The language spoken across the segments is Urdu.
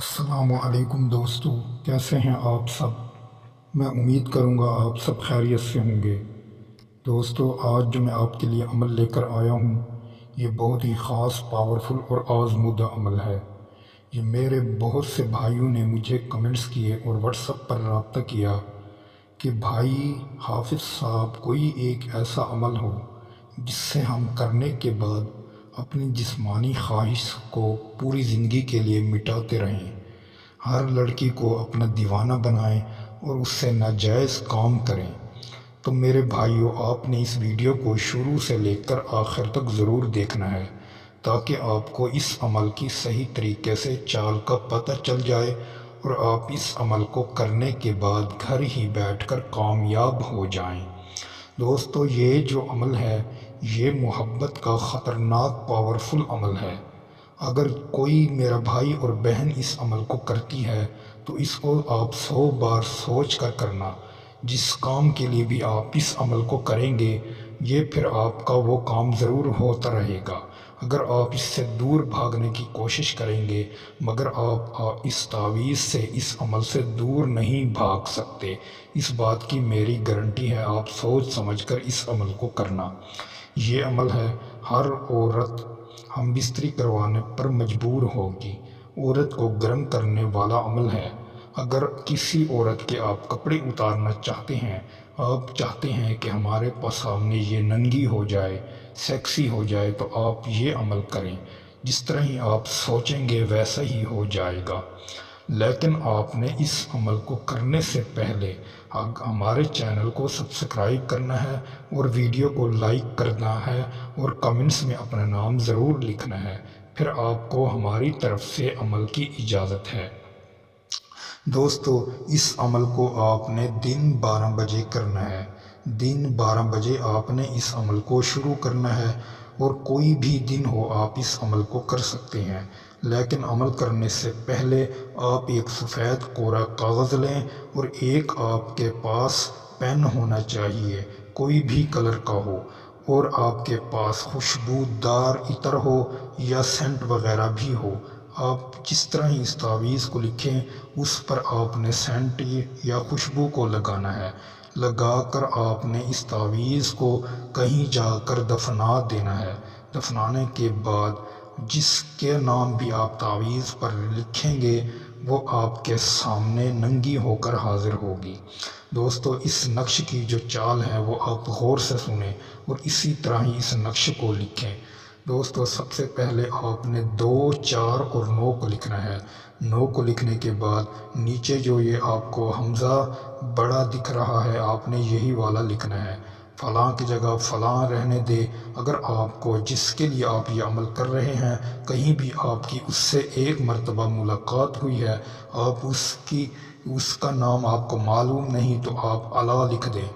السلام علیکم دوستو، کیسے ہیں آپ سب؟ میں امید کروں گا آپ سب خیریت سے ہوں گے۔ دوستو، آج جو میں آپ کے لیے عمل لے کر آیا ہوں، یہ بہت ہی خاص، پاورفل اور آزمودہ عمل ہے۔ یہ میرے بہت سے بھائیوں نے مجھے کمنٹس کیے اور واٹس ایپ پر رابطہ کیا کہ بھائی حافظ صاحب، کوئی ایک ایسا عمل ہو جس سے ہم کرنے کے بعد اپنی جسمانی خواہش کو پوری زندگی کے لیے مٹاتے رہیں، ہر لڑکی کو اپنا دیوانہ بنائیں اور اس سے ناجائز کام کریں۔ تو میرے بھائیوں، آپ نے اس ویڈیو کو شروع سے لے کر آخر تک ضرور دیکھنا ہے تاکہ آپ کو اس عمل کی صحیح طریقے سے چال کا پتہ چل جائے اور آپ اس عمل کو کرنے کے بعد گھر ہی بیٹھ کر کامیاب ہو جائیں۔ دوستو، یہ جو عمل ہے یہ محبت کا خطرناک پاورفل عمل ہے۔ اگر کوئی میرا بھائی اور بہن اس عمل کو کرتی ہے تو اس کو آپ 100 بار سوچ کر کرنا۔ جس کام کے لیے بھی آپ اس عمل کو کریں گے، یہ پھر آپ کا وہ کام ضرور ہوتا رہے گا۔ اگر آپ اس سے دور بھاگنے کی کوشش کریں گے مگر آپ اس تعویذ سے، اس عمل سے دور نہیں بھاگ سکتے۔ اس بات کی میری گارنٹی ہے، آپ سوچ سمجھ کر اس عمل کو کرنا۔ یہ عمل ہے، ہر عورت ہم بستری کروانے پر مجبور ہوگی۔ عورت کو گرم کرنے والا عمل ہے۔ اگر کسی عورت کے آپ کپڑے اتارنا چاہتے ہیں، آپ چاہتے ہیں کہ ہمارے سامنے یہ ننگی ہو جائے، سیکسی ہو جائے، تو آپ یہ عمل کریں۔ جس طرح ہی آپ سوچیں گے ویسا ہی ہو جائے گا۔ لیکن آپ نے اس عمل کو کرنے سے پہلے ہمارے چینل کو سبسکرائب کرنا ہے اور ویڈیو کو لائک کرنا ہے اور کمنٹس میں اپنا نام ضرور لکھنا ہے، پھر آپ کو ہماری طرف سے عمل کی اجازت ہے۔ دوستو، اس عمل کو آپ نے دن 12 بجے کرنا ہے۔ دن 12 بجے آپ نے اس عمل کو شروع کرنا ہے، اور کوئی بھی دن ہو آپ اس عمل کو کر سکتے ہیں۔ لیکن عمل کرنے سے پہلے آپ ایک سفید کورا کاغذ لیں اور ایک آپ کے پاس پین ہونا چاہیے، کوئی بھی کلر کا ہو، اور آپ کے پاس خوشبودار عطر ہو یا سینٹ وغیرہ بھی ہو۔ آپ جس طرح ہی اس تعویذ کو لکھیں اس پر آپ نے سینٹ یا خوشبو کو لگانا ہے۔ لگا کر آپ نے اس تعویذ کو کہیں جا کر دفنا دینا ہے۔ دفنانے کے بعد جس کے نام بھی آپ تعویذ پر لکھیں گے وہ آپ کے سامنے ننگی ہو کر حاضر ہوگی۔ دوستو، اس نقش کی جو چال ہے وہ آپ غور سے سنیں اور اسی طرح ہی اس نقش کو لکھیں۔ دوستو، سب سے پہلے آپ نے 2، 4 اور 9 کو لکھنا ہے۔ 9 کو لکھنے کے بعد نیچے جو یہ آپ کو حمزہ بڑا دکھ رہا ہے، آپ نے یہی والا لکھنا ہے۔ فلاں کی جگہ فلاں رہنے دے۔ اگر آپ کو جس کے لیے آپ یہ عمل کر رہے ہیں کہیں بھی آپ کی اس سے ایک مرتبہ ملاقات ہوئی ہے، آپ اس کا نام آپ کو معلوم نہیں، تو آپ اللہ لکھ دیں۔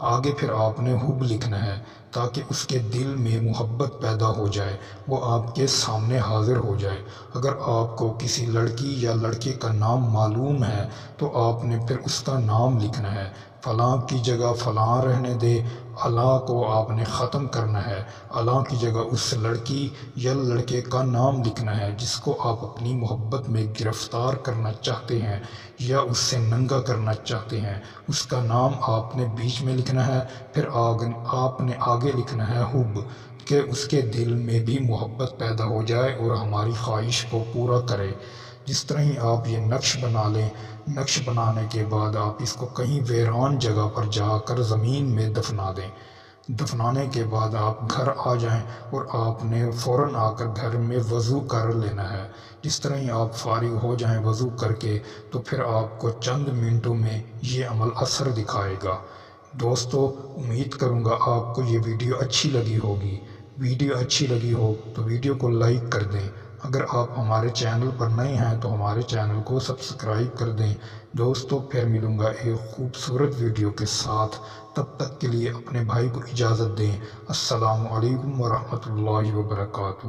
آگے پھر آپ نے حب لکھنا ہے تاکہ اس کے دل میں محبت پیدا ہو جائے، وہ آپ کے سامنے حاضر ہو جائے۔ اگر آپ کو کسی لڑکی یا لڑکے کا نام معلوم ہے تو آپ نے پھر اس کا نام لکھنا ہے۔ فلاں کی جگہ فلاں رہنے دے، اللہ کو آپ نے ختم کرنا ہے۔ اللہ کی جگہ اس لڑکی یا لڑکے کا نام لکھنا ہے جس کو آپ اپنی محبت میں گرفتار کرنا چاہتے ہیں یا اس سے ننگا کرنا چاہتے ہیں، اس کا نام آپ نے بیچ میں لکھنا ہے۔ پھر آپ نے آگے لکھنا ہے حب، کہ اس کے دل میں بھی محبت پیدا ہو جائے اور ہماری خواہش کو پورا کرے۔ جس طرح ہی آپ یہ نقش بنا لیں، نقش بنانے کے بعد آپ اس کو کہیں ویران جگہ پر جا کر زمین میں دفنا دیں۔ دفنانے کے بعد آپ گھر آ جائیں اور آپ نے فوراً آ کر گھر میں وضو کر لینا ہے۔ جس طرح ہی آپ فارغ ہو جائیں وضو کر کے تو پھر آپ کو چند منٹوں میں یہ عمل اثر دکھائے گا۔ دوستو، امید کروں گا آپ کو یہ ویڈیو اچھی لگی ہوگی۔ ویڈیو اچھی لگی ہو تو ویڈیو کو لائک کر دیں۔ اگر آپ ہمارے چینل پر نئے ہیں تو ہمارے چینل کو سبسکرائب کر دیں۔ دوستو، پھر ملوں گا ایک خوبصورت ویڈیو کے ساتھ، تب تک کے لیے اپنے بھائی کو اجازت دیں۔ السلام علیکم ورحمۃ اللہ وبرکاتہ۔